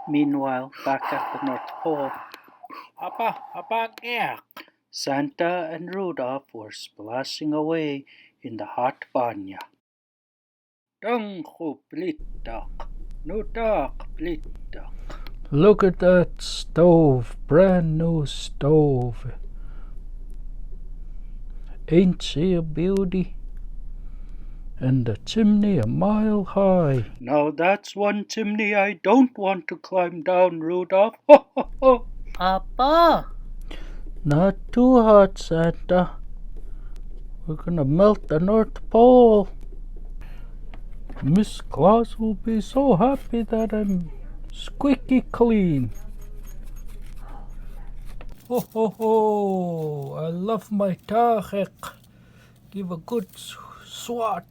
Meanwhile, back at the North Pole, Santa and Rudolph were splashing away in the hot banya. Look at that stove, brand new stove. Ain't she a beauty? And the chimney a mile high. Now that's one chimney I don't want to climb down, Rudolph. Ho, ho, ho. Papa! Not too hot, Santa. We're gonna melt the North Pole. Miss Claus will be so happy that I'm squeaky clean. Ho ho ho! I love my tahek. Give a good swat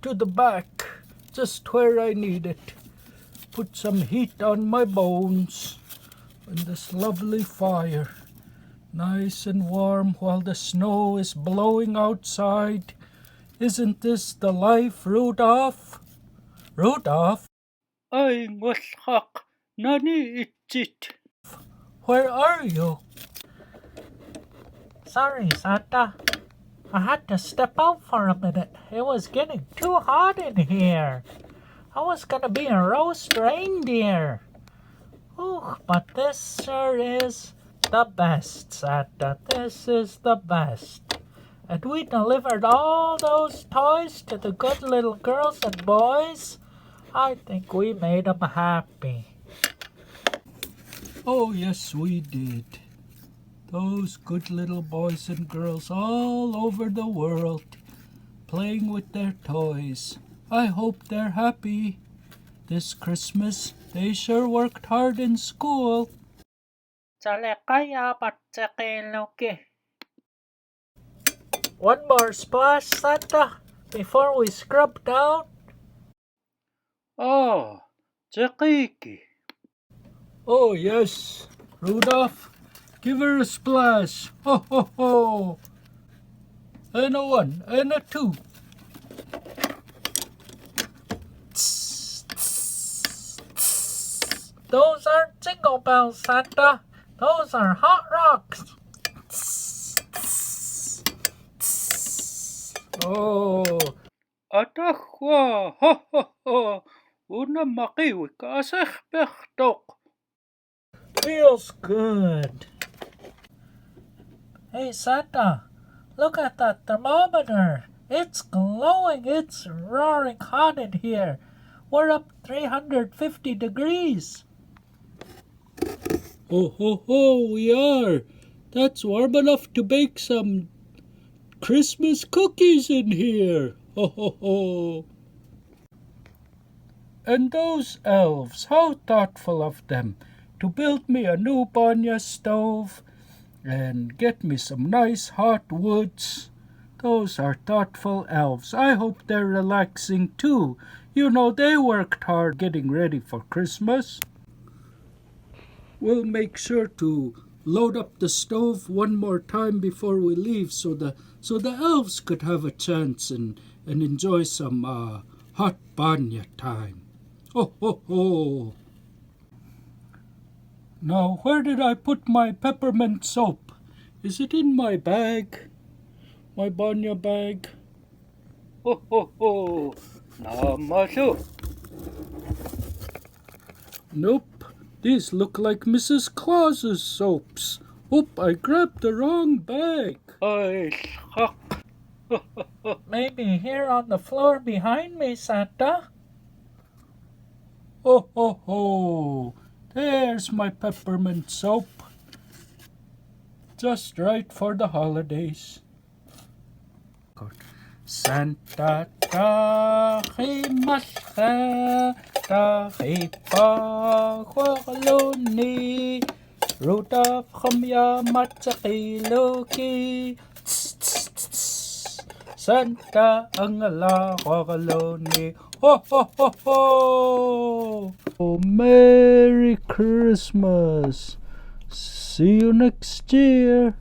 to the back, just where I need it. Put some heat on my bones. And this lovely fire, nice and warm while the snow is blowing outside. Isn't this the life, Rudolph? Rudolph? Ay, ngwashak, nani itchit. Where are you? Sorry, Santa. I had to step out for a minute. It was getting too hot in here. I was gonna be a roast reindeer. Ooh, but this sure is the best, Santa. This is the best. And we delivered all those toys to the good little girls and boys. I think we made them happy. Oh, yes, we did. Those good little boys and girls all over the world playing with their toys. I hope they're happy. This Christmas, they sure worked hard in school. One more splash, Santa, before we scrub down. Oh, Qik'rtarmiut'stun. Oh, yes. Rudolph, give her a splash. Ho, ho, ho. And a one, and a two. Those aren't jingle bells, Santa. Those are hot rocks. Oh, Atahwa, ho, ho, ho. Una Maqiyuk, asehbechtok. Feels good. Hey, Santa, look at that thermometer. It's glowing. It's roaring hot in here. We're up 350 degrees. ho, ho, ho, we are. That's warm enough to bake some Christmas cookies in here. Ho, ho, ho. And those elves, how thoughtful of them to build me a new banya stove and get me some nice hot woods. Those are thoughtful elves. I hope they're relaxing too. You know, they worked hard getting ready for Christmas. We'll make sure to load up the stove one more time before we leave so the elves could have a chance and enjoy some hot banya time. Ho, ho, ho. Now, where did I put my peppermint soap? Is it in my bag? My banya bag? Ho, ho, ho. Namasu. Nope. These look like Mrs. Claus's soaps. Oop, I grabbed the wrong bag. Ay, shak. Maybe here on the floor behind me, Santa. Ho, ho, ho. There's my peppermint soap. Just right for the holidays. Santa tahimasha tahipagwaluni Rudolph khamya matsakiluki Santa ang alakwaluni. Ho, ho, ho, ho! Oh, Merry Christmas! See you next year!